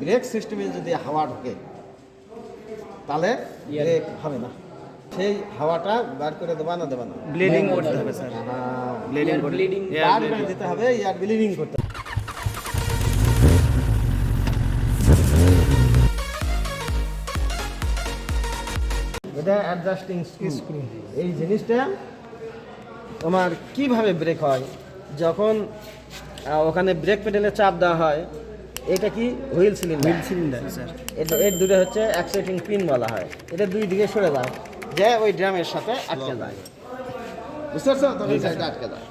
Break সিস্টেমে যদি হাওয়া ঢোকে তাহলে ব্রেক হবে না। সেই হাওয়াটা বার করে দেবা না দেবা না? ব্লিডিং করতে হবে স্যার, ব্লিডিং বার করে দিতে হবে, এয়ার ব্লিডিং করতে হবে। এটা অ্যাডজাস্টিং স্ক্রু। এই জিনিসটা তোমার কিভাবে ব্রেক হয়, যখন ওখানে ব্রেক পেডেলে চাপ দেওয়া হয়, এটা কি হুইল সিলিন্ডার স্যার। এটা এর দুটো হচ্ছে অ্যাক্সেটিং পিন বলা হয়। এটা দুই দিকে সরে যায়, যে ওই ড্রামের সাথে আটকে যায়, বুঝতে পারছো? তবে এই সাইডে আটকে যায়।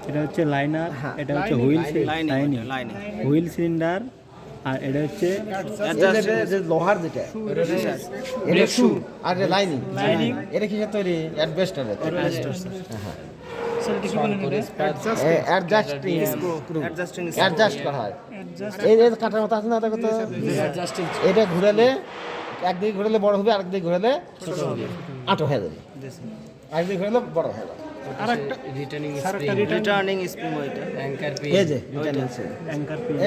এটা হচ্ছে লাইনার, এটা হচ্ছে হুইল সিলিন্ডার, আর এটা হচ্ছে যে লোহার যেটা এটা শু, আর এটা লাইনিং। এটা কিসের তৈরি? অ্যাডজাস্টারের। হ্যাঁ, অ্যাডজাস্ট করা হয়। এই যে কাটার মতো আছে না, দেখো তো, এটা ঘুরালে একদিকে ঘুরালে বড় হবে, আরেকদিকে ঘুরালে আটো হয়ে যাবে, আরেকদিকে ঘুরালে বড় হয়ে যাবে। রিটার্নিং স্প্রিং, ওইটা অ্যাঙ্কার পিন, এই যে রিটার্নিং স্প্রিং,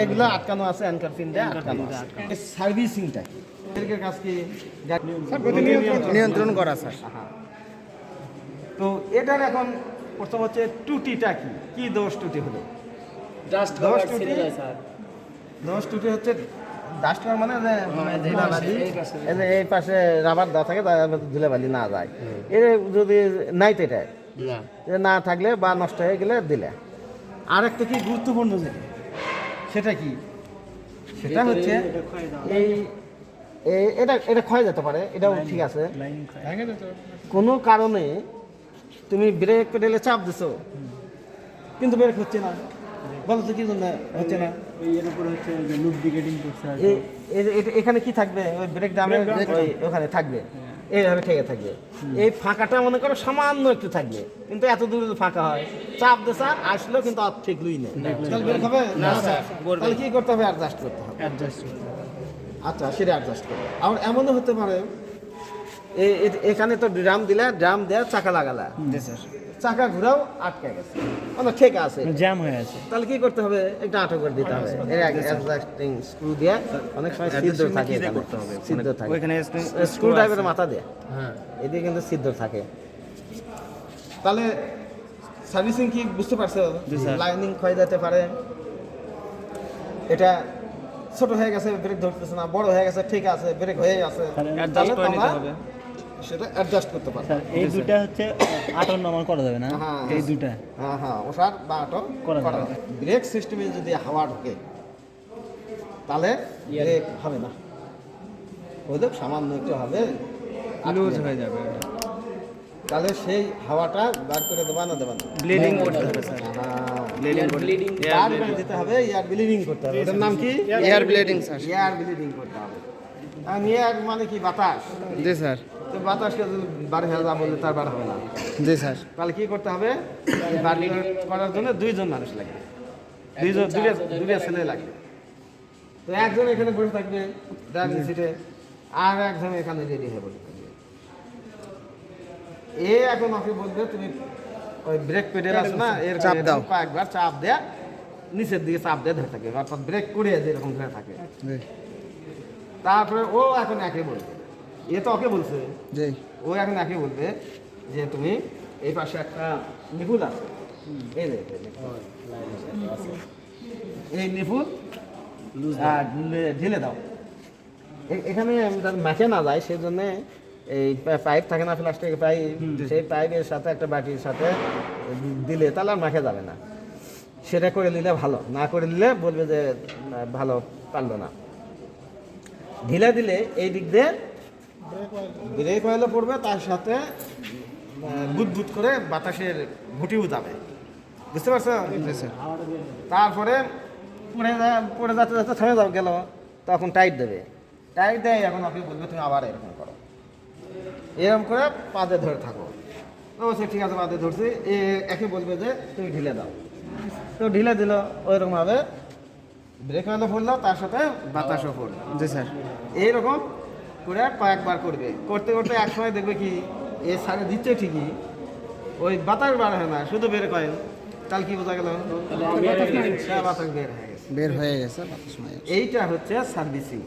এগুলো আটকানো আছে, অ্যাঙ্কার পিন দিয়ে আটকানো আছে। সার্ভিসিংটা এর কাজ কি? নিয়ন্ত্রণ করা স্যার। তো এটার এখন প্রথম হচ্ছে ত্রুটিটা কি, কি দোষ ত্রুটি হলো? দোষ ত্রুটি হচ্ছে ডাস্ট কভার মানে ধুলাবালি, এই পাশে রাবার দেওয়া থাকে, ধুলাবালি না যায়। এর যদি নাই তো এটা না থাকলে বা নষ্ট হয়ে গেলে দিলে। আর একটা কি গুরুত্বপূর্ণ যেটা, সেটা কি? সেটা হচ্ছে এই এটা এটা ক্ষয় যেতে পারে, এটাও ঠিক আছে। কোনো কারণে তুমি ব্রেক পেডেলে চাপ দিছো কিন্তু ব্রেক হচ্ছে না, বলো তো কি জন্য হচ্ছে না? এর উপরে হচ্ছে লুব্রিকেটিং করতে হবে। এখানে কি থাকবে? ওই ব্রেক ডামের ওখানে থাকবে, এইভাবে ঠেকে থাকবে। এই ফাঁকাটা মনে করো সামান্য একটু থাকবে, কিন্তু এত দূর ফাঁকা হয়, চাপ দিয়ে স্যার আসলেও কিন্তু আর ঠিকলই নেই, তাহলে ব্রেক হবে না। তাহলে কি করতে হবে? অ্যাডজাস্ট করতে হবে। আচ্ছা, সেটা অ্যাডজাস্ট করবে। আবার এমনও হতে পারে এখানে তো ড্রাম দিলে, ড্রাম দেওয়া চাকা লাগালা, চাকা ঘুরাও আটকে গেছে, মানে ঠিক আছে, জ্যাম হয়ে আছে, তাহলে কি করতে হবে? একটা আটো করে দিতে হবে। এর অ্যাডজাস্টিং স্ক্রু দিয়ে, অনেক সময় ছিদ্র থাকে, ছিদ্র থাকে ওইখানে, স্ক্রু ড্রাইভারের মাথা দিয়ে, হ্যাঁ, এদিকে কিন্তু ছিদ্র থাকে। তাহলে সার্ভিসিং কি বুঝতে পারছো? লাইনিং ক্ষয় যেতে পারে, এটা ছোট হয়ে গেছে, ব্রেক ধরতেছে না, বড় হয়ে গেছে, ঠিক আছে, ব্রেক হয়ে গেছে, তাহলে তোমরা সেটা অ্যাডজাস্ট করতে পারো। এই দুটো হচ্ছে আটন নরমাল করা যাবে না, এই দুটো ওষার বা আটো করা যাবে। ব্রেক সিস্টেমে যদি হাওয়া ঢোকে তাহলে ব্রেক হবে না, ওদের সামান্য একটু হবে, লুজ হয়ে যাবে, তাহলে সেই হাওয়াটা বার করে দেবা না দেবা না? ব্লিডিং করতে হবে স্যার, ব্লিডিং বার করে দিতে হবে, এয়ার ব্লিডিং করতে হবে। এটার নাম কি? Air bleeding sir. Air bleeding করতে হবে। আর এয়ার মানে কি? বাতাস। জি স্যার। তো বাতাসকে যদি বার হয়ে যা বললে তার বার হবে না। জি স্যার। তাহলে কি করতে হবে? বার করার জন্য দুইজন মানুষ লাগবে, দুটো ছেলে লাগবে। তো একজন এখানে বসে থাকবে ড্রাইভিং সিটে, আর একজন এখানে রেডি হয়ে বসে থাকবে। এখন ওকে বলবে তুমি ওই ব্রেক পেডেল আছে না, এর চাপ দাও, কয়েকবার চাপ দেয়া, নিচের দিকে চাপ দিয়ে ধরে থাকে, অর্থাৎ ব্রেক করে যেরকম ধরে থাকে। তারপরে ও এখন একে বলবে, এ তো ওকে বলছে, ও এখন একে বলবে যে তুমি এই পাশে একটা নিপুল আছে, এই নিপুল ঢিলে দাও। এখানে মাখে না যায় সেই জন্য এই পাইপ থাকে না, প্লাস্টিকের পাইপ, সেই পাইপের সাথে একটা বাটির সাথে দিলে তাহলে আর মাখে যাবে না। সেটা করে নিলে ভালো, না করে নিলে বলবে যে ভালো পারলো না। ঢিলে দিলে এই দিক দিয়ে ব্রেক অয়েলও পড়বে, তার সাথে বুদবুদ করে বাতাসের ঘুটিও যাবে, বুঝতে পারছো? তারপরে পড়ে যাতে যাতে থেমে যাও গেল, তখন টাইট দেবে, টাইট দেয়। এখন আপনি বলবে তুমি আবার এরকম করো, এরকম করে পাতে ধরে থাকো। অবশ্যই ঠিক আছে, পাতে ধরছি, একে বলবে যে তুমি ঢিলে দাও, তো ঢিলে দিল, ওইরকমভাবে ব্রেক অয়েলও পড়লো, তার সাথে বাতাসও পড়লো। জি স্যার। এইরকম করে কয়েকবার করবে, করতে করতে এক সময় দেখবে কি এ সারে দিচ্ছে ঠিকই, ওই বাতাস বার হয় না, শুধু বের কয়েন। তাহলে কি বোঝা গেল? বাতাস বের হয়ে গেছে। বের হয়ে গেছে বাতাস নয়। এইটা হচ্ছে সার্ভিসিং।